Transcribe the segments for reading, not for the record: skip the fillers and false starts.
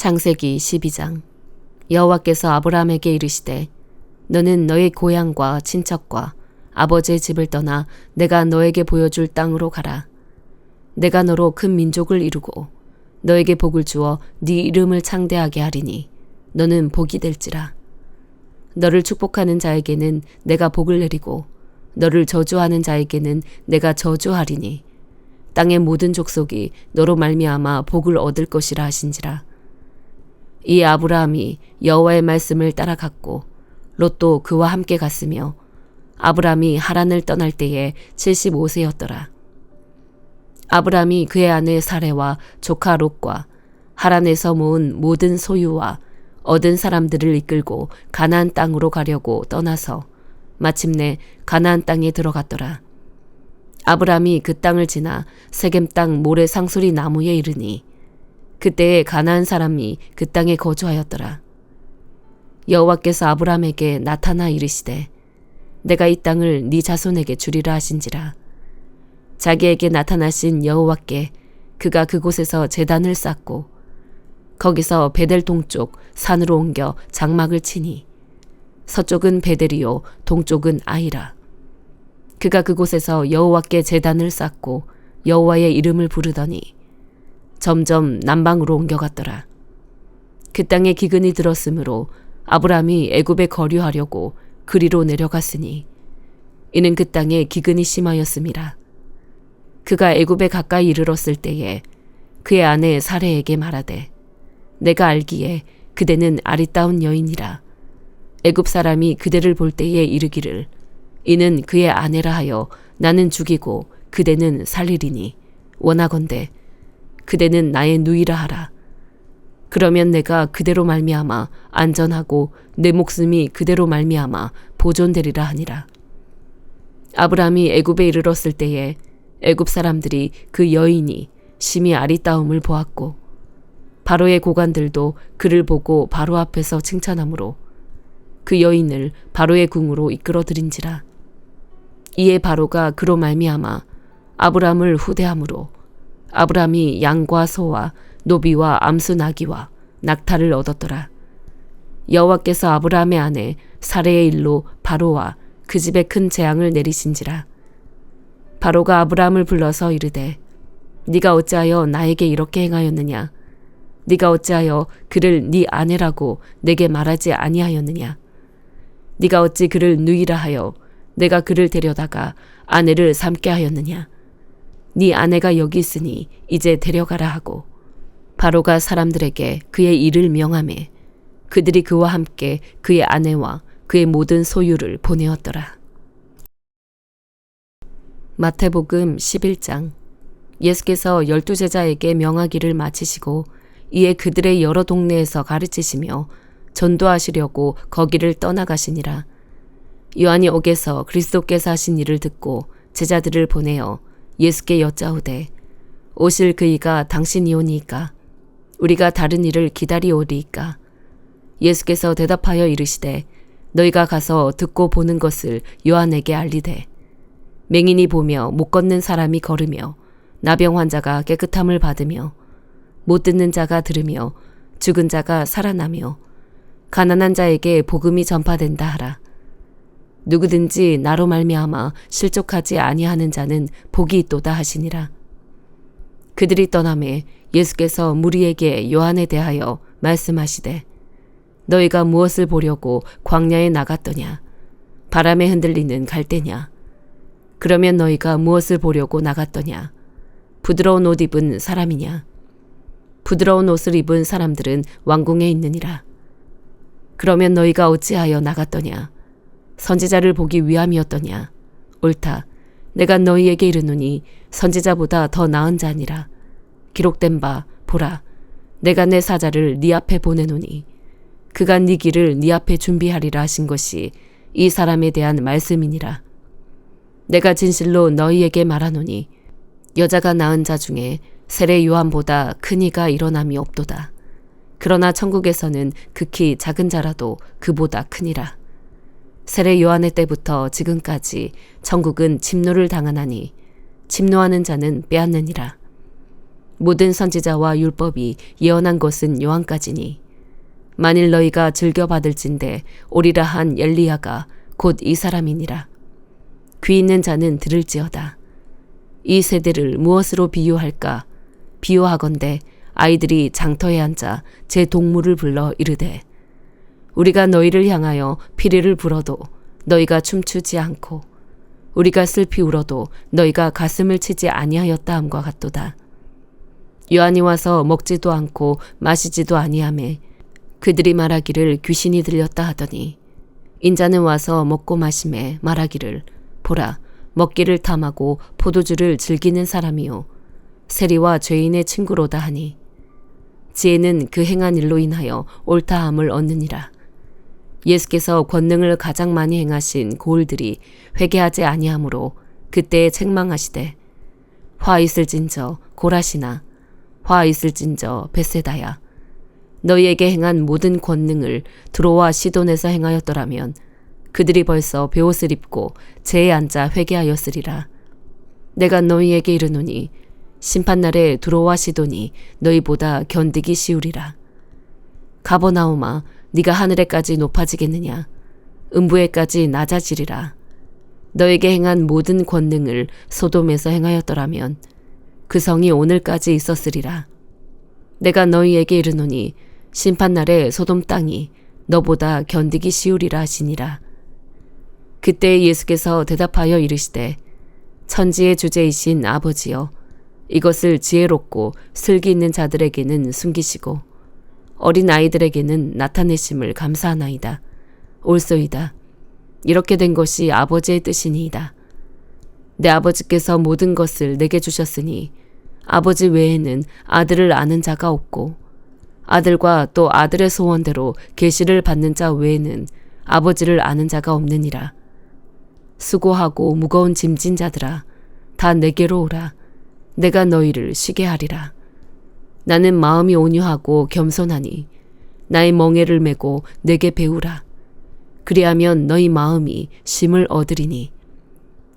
창세기 12장. 여호와께서 아브라함에게 이르시되 너는 너의 고향과 친척과 아버지의 집을 떠나 내가 너에게 보여줄 땅으로 가라. 내가 너로 큰 민족을 이루고 너에게 복을 주어 네 이름을 창대하게 하리니 너는 복이 될지라. 너를 축복하는 자에게는 내가 복을 내리고 너를 저주하는 자에게는 내가 저주하리니 땅의 모든 족속이 너로 말미암아 복을 얻을 것이라 하신지라. 이 아브라함이 여호와의 말씀을 따라갔고 롯도 그와 함께 갔으며 아브라함이 하란을 떠날 때에 75세였더라. 아브라함이 그의 아내 사레와 조카 롯과 하란에서 모은 모든 소유와 얻은 사람들을 이끌고 가나안 땅으로 가려고 떠나서 마침내 가나안 땅에 들어갔더라. 아브라함이 그 땅을 지나 세겜 땅 모래 상수리 나무에 이르니 그때에 가나안 사람이 그 땅에 거주하였더라. 여호와께서 아브라함에게 나타나 이르시되 내가 이 땅을 네 자손에게 주리라 하신지라. 자기에게 나타나신 여호와께 그가 그곳에서 제단을 쌓고 거기서 베델 동쪽 산으로 옮겨 장막을 치니 서쪽은 베델이요 동쪽은 아이라. 그가 그곳에서 여호와께 제단을 쌓고 여호와의 이름을 부르더니 점점 남방으로 옮겨갔더라. 그 땅에 기근이 들었으므로 아브라함이 애굽에 거류하려고 그리로 내려갔으니 이는 그 땅에 기근이 심하였음이라. 그가 애굽에 가까이 이르렀을 때에 그의 아내 사레에게 말하되 내가 알기에 그대는 아리따운 여인이라. 애굽 사람이 그대를 볼 때에 이르기를 이는 그의 아내라 하여 나는 죽이고 그대는 살리리니 원하건대 그대는 나의 누이라 하라. 그러면 내가 그대로 말미암아 안전하고 내 목숨이 그대로 말미암아 보존되리라 하니라. 아브라함이 애굽에 이르렀을 때에 애굽 사람들이 그 여인이 심히 아리따움을 보았고 바로의 고관들도 그를 보고 바로 앞에서 칭찬하므로 그 여인을 바로의 궁으로 이끌어들인지라. 이에 바로가 그로 말미암아 아브라함을 후대함으로 아브라함이 양과 소와 노비와 암수 나귀와 낙타를 얻었더라. 여호와께서 아브라함의 아내 사레의 일로 바로와 그 집에 큰 재앙을 내리신지라. 바로가 아브라함을 불러서 이르되 네가 어찌하여 나에게 이렇게 행하였느냐? 네가 어찌하여 그를 네 아내라고 내게 말하지 아니하였느냐? 네가 어찌 그를 누이라 하여 내가 그를 데려다가 아내를 삼게 하였느냐? 네 아내가 여기 있으니 이제 데려가라 하고 바로가 사람들에게 그의 일을 명하매 그들이 그와 함께 그의 아내와 그의 모든 소유를 보내었더라. 마태복음 11장. 예수께서 12제자에게 명하기를 마치시고 이에 그들의 여러 동네에서 가르치시며 전도하시려고 거기를 떠나가시니라. 요한이 옥에서 그리스도께서 하신 일을 듣고 제자들을 보내어 예수께 여짜오되 오실 그이가 당신이오니이까 우리가 다른 일을 기다리오리이까. 예수께서 대답하여 이르시되 너희가 가서 듣고 보는 것을 요한에게 알리되 맹인이 보며 못 걷는 사람이 걸으며 나병 환자가 깨끗함을 받으며 못 듣는 자가 들으며 죽은 자가 살아나며 가난한 자에게 복음이 전파된다 하라. 누구든지 나로 말미암아 실족하지 아니하는 자는 복이 있도다 하시니라. 그들이 떠나매 예수께서 무리에게 요한에 대하여 말씀하시되 너희가 무엇을 보려고 광야에 나갔더냐? 바람에 흔들리는 갈대냐? 그러면 너희가 무엇을 보려고 나갔더냐? 부드러운 옷 입은 사람이냐? 부드러운 옷을 입은 사람들은 왕궁에 있느니라. 그러면 너희가 어찌하여 나갔더냐? 선지자를 보기 위함이었더냐? 옳다. 내가 너희에게 이르노니 선지자보다 더 나은 자니라. 기록된 바 보라. 내가 내 사자를 네 앞에 보내노니 그가 네 길을 네 앞에 준비하리라 하신 것이 이 사람에 대한 말씀이니라. 내가 진실로 너희에게 말하노니 여자가 낳은 자 중에 세례 요한보다 큰 이가 일어남이 없도다. 그러나 천국에서는 극히 작은 자라도 그보다 크니라. 세례 요한의 때부터 지금까지 천국은 침노를 당하나니 침노하는 자는 빼앗느니라. 모든 선지자와 율법이 예언한 것은 요한까지니 만일 너희가 즐겨 받을진대 오리라 한 엘리야가 곧 이 사람이니라. 귀 있는 자는 들을지어다. 이 세대를 무엇으로 비유할까? 비유하건대 아이들이 장터에 앉아 제 동물을 불러 이르되 우리가 너희를 향하여 피리를 불어도 너희가 춤추지 않고 우리가 슬피 울어도 너희가 가슴을 치지 아니하였다 함과 같도다. 요한이 와서 먹지도 않고 마시지도 아니하매 그들이 말하기를 귀신이 들렸다 하더니 인자는 와서 먹고 마시매 말하기를 보라 먹기를 탐하고 포도주를 즐기는 사람이요 세리와 죄인의 친구로다 하니 지혜는 그 행한 일로 인하여 옳다함을 얻느니라. 예수께서 권능을 가장 많이 행하신 고을들이 회개하지 아니하므로 그때에 책망하시되 화 있을진저 고라시나 화 있을진저 벳세다야 너희에게 행한 모든 권능을 두로와 시돈에서 행하였더라면 그들이 벌써 베옷을 입고 재에 앉아 회개하였으리라. 내가 너희에게 이르노니 심판날에 두로와 시돈이 너희보다 견디기 쉬우리라. 가버나움아 네가 하늘에까지 높아지겠느냐 음부에까지 낮아지리라. 너에게 행한 모든 권능을 소돔에서 행하였더라면 그 성이 오늘까지 있었으리라. 내가 너희에게 이르노니 심판날에 소돔 땅이 너보다 견디기 쉬우리라 하시니라. 그때 예수께서 대답하여 이르시되 천지의 주제이신 아버지여 이것을 지혜롭고 슬기 있는 자들에게는 숨기시고 어린 아이들에게는 나타내심을 감사하나이다. 옳소이다. 이렇게 된 것이 아버지의 뜻이니이다. 내 아버지께서 모든 것을 내게 주셨으니 아버지 외에는 아들을 아는 자가 없고 아들과 또 아들의 소원대로 계시를 받는 자 외에는 아버지를 아는 자가 없느니라. 수고하고 무거운 짐진 자들아 다 내게로 오라. 내가 너희를 쉬게 하리라. 나는 마음이 온유하고 겸손하니 나의 멍에를 메고 내게 배우라. 그리하면 너희 마음이 쉼을 얻으리니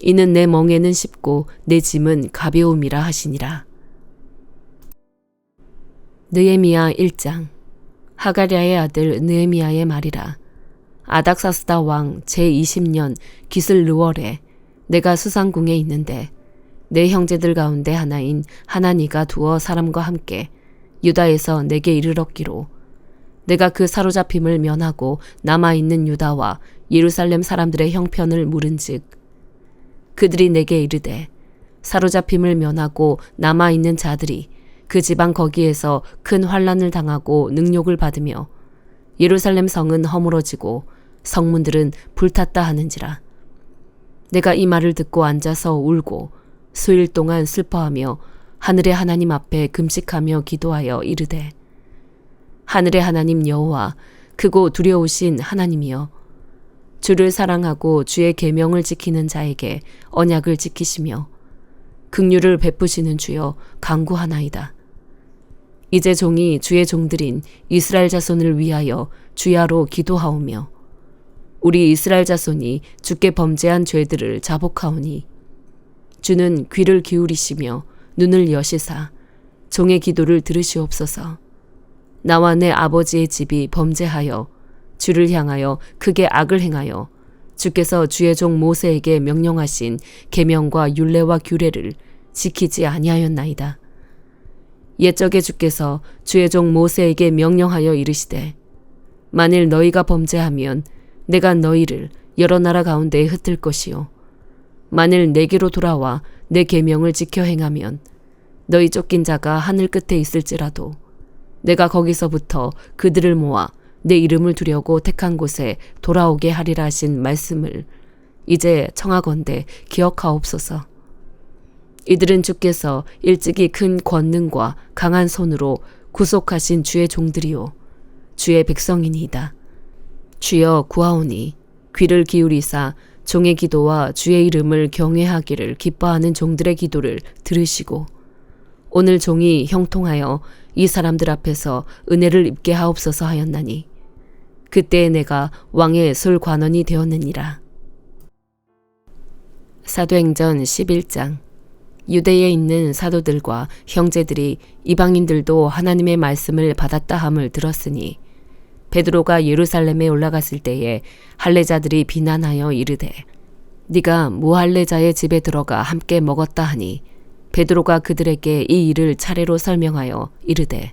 이는 내 멍에는 쉽고 내 짐은 가벼움이라 하시니라. 느헤미야 1장. 하가랴의 아들 느헤미야의 말이라. 아닥사스다 왕 제20년 기슬르월에 내가 수상궁에 있는데 내 형제들 가운데 하나인 하나니가 두어 사람과 함께 유다에서 내게 이르렀기로 내가 그 사로잡힘을 면하고 남아있는 유다와 예루살렘 사람들의 형편을 물은즉 그들이 내게 이르되 사로잡힘을 면하고 남아있는 자들이 그 지방 거기에서 큰 환난을 당하고 능욕을 받으며 예루살렘 성은 허물어지고 성문들은 불탔다 하는지라. 내가 이 말을 듣고 앉아서 울고 수일 동안 슬퍼하며 하늘의 하나님 앞에 금식하며 기도하여 이르되 하늘의 하나님 여호와 크고 두려우신 하나님이여 주를 사랑하고 주의 계명을 지키는 자에게 언약을 지키시며 긍휼을 베푸시는 주여 간구하나이다. 이제 종이 주의 종들인 이스라엘 자손을 위하여 주야로 기도하오며 우리 이스라엘 자손이 주께 범죄한 죄들을 자복하오니 주는 귀를 기울이시며 눈을 여시사 종의 기도를 들으시옵소서. 나와 내 아버지의 집이 범죄하여 주를 향하여 크게 악을 행하여 주께서 주의 종 모세에게 명령하신 계명과 율례와 규례를 지키지 아니하였나이다. 옛적에 주께서 주의 종 모세에게 명령하여 이르시되 만일 너희가 범죄하면 내가 너희를 여러 나라 가운데에 흩을 것이요 만일 내게로 돌아와 내 계명을 지켜 행하면 너희 쫓긴 자가 하늘 끝에 있을지라도 내가 거기서부터 그들을 모아 내 이름을 두려고 택한 곳에 돌아오게 하리라 하신 말씀을 이제 청하건대 기억하옵소서. 이들은 주께서 일찍이 큰 권능과 강한 손으로 구속하신 주의 종들이요 주의 백성이니이다. 주여 구하오니 귀를 기울이사 종의 기도와 주의 이름을 경외하기를 기뻐하는 종들의 기도를 들으시고 오늘 종이 형통하여 이 사람들 앞에서 은혜를 입게 하옵소서 하였나니 그때에 내가 왕의 솔관원이 되었느니라. 사도행전 11장. 유대에 있는 사도들과 형제들이 이방인들도 하나님의 말씀을 받았다 함을 들었으니 베드로가 예루살렘에 올라갔을 때에 할례자들이 비난하여 이르되 네가 무할례자의 집에 들어가 함께 먹었다 하니 베드로가 그들에게 이 일을 차례로 설명하여 이르되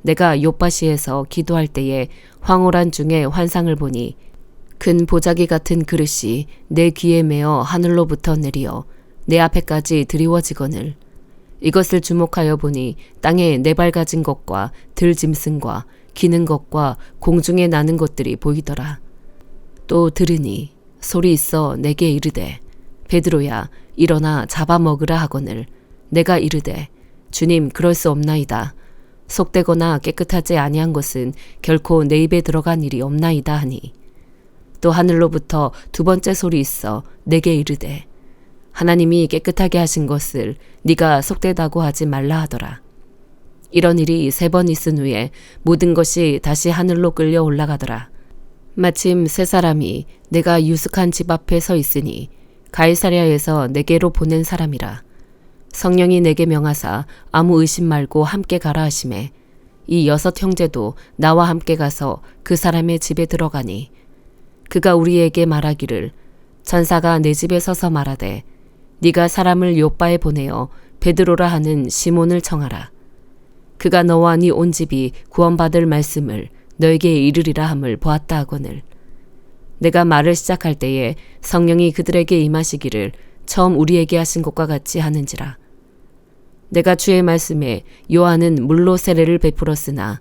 내가 요빠시에서 기도할 때에 황홀한 중에 환상을 보니 큰 보자기 같은 그릇이 내 귀에 매어 하늘로부터 내리어 내 앞에까지 드리워지거늘 이것을 주목하여 보니 땅에 네 발 가진 것과 들짐승과 기는 것과 공중에 나는 것들이 보이더라. 또 들으니 소리 있어 내게 이르되 베드로야 일어나 잡아먹으라 하거늘 내가 이르되 주님 그럴 수 없나이다. 속되거나 깨끗하지 아니한 것은 결코 내 입에 들어간 일이 없나이다 하니 또 하늘로부터 두 번째 소리 있어 내게 이르되 하나님이 깨끗하게 하신 것을 네가 속되다고 하지 말라 하더라. 이런 일이 3번 있은 후에 모든 것이 다시 하늘로 끌려 올라가더라. 마침 세 사람이 내가 유숙한 집 앞에 서 있으니 가이사랴에서 내게로 보낸 사람이라. 성령이 내게 명하사 아무 의심 말고 함께 가라 하시매 이 6 형제도 나와 함께 가서 그 사람의 집에 들어가니 그가 우리에게 말하기를 천사가 내 집에 서서 말하되 네가 사람을 요빠에 보내어 베드로라 하는 시몬을 청하라. 그가 너와 네 온 집이 구원받을 말씀을 너에게 이르리라 함을 보았다 하거늘 내가 말을 시작할 때에 성령이 그들에게 임하시기를 처음 우리에게 하신 것과 같이 하는지라. 내가 주의 말씀에 요한은 물로 세례를 베풀었으나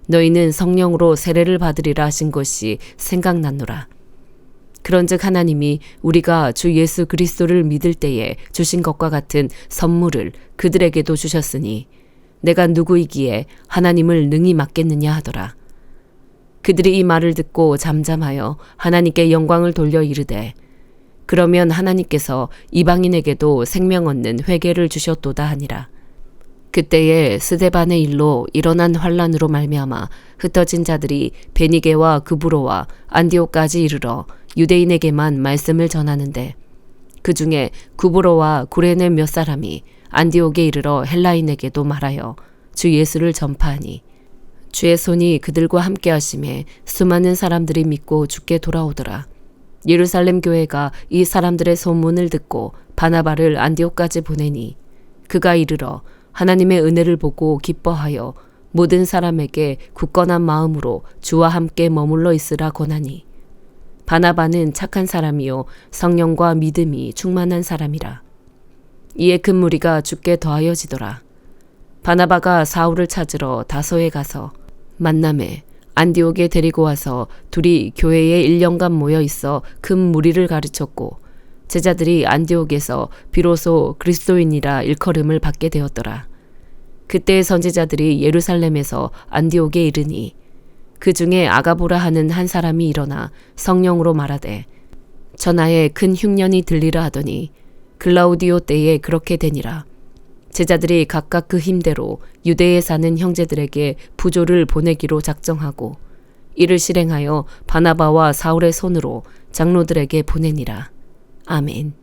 너희는 성령으로 세례를 받으리라 하신 것이 생각났노라. 그런즉 하나님이 우리가 주 예수 그리스도를 믿을 때에 주신 것과 같은 선물을 그들에게도 주셨으니 내가 누구이기에 하나님을 능히 맡겠느냐 하더라. 그들이 이 말을 듣고 잠잠하여 하나님께 영광을 돌려 이르되 그러면 하나님께서 이방인에게도 생명 얻는 회개를 주셨도다 하니라. 그때에 스데반의 일로 일어난 환란으로 말미암아 흩어진 자들이 베니게와 그브로와 안디옥까지 이르러 유대인에게만 말씀을 전하는데 그 중에 구브로와 구레네 몇 사람이 안디옥에 이르러 헬라인에게도 말하여 주 예수를 전파하니 주의 손이 그들과 함께 하심에 수많은 사람들이 믿고 주께 돌아오더라. 예루살렘 교회가 이 사람들의 소문을 듣고 바나바를 안디옥까지 보내니 그가 이르러 하나님의 은혜를 보고 기뻐하여 모든 사람에게 굳건한 마음으로 주와 함께 머물러 있으라 권하니 바나바는 착한 사람이요 성령과 믿음이 충만한 사람이라. 이에 큰 무리가 주께 더하여지더라. 바나바가 사울을 찾으러 다소에 가서 만남에 안디옥에 데리고 와서 둘이 교회에 1년간 모여 있어 큰 무리를 가르쳤고 제자들이 안디옥에서 비로소 그리스도인이라 일컬음을 받게 되었더라. 그때 선지자들이 예루살렘에서 안디옥에 이르니 그 중에 아가보라 하는 한 사람이 일어나 성령으로 말하되 전하에 큰 흉년이 들리라 하더니 글라우디오 때에 그렇게 되니라. 제자들이 각각 그 힘대로 유대에 사는 형제들에게 부조를 보내기로 작정하고 이를 실행하여 바나바와 사울의 손으로 장로들에게 보내니라. 아멘.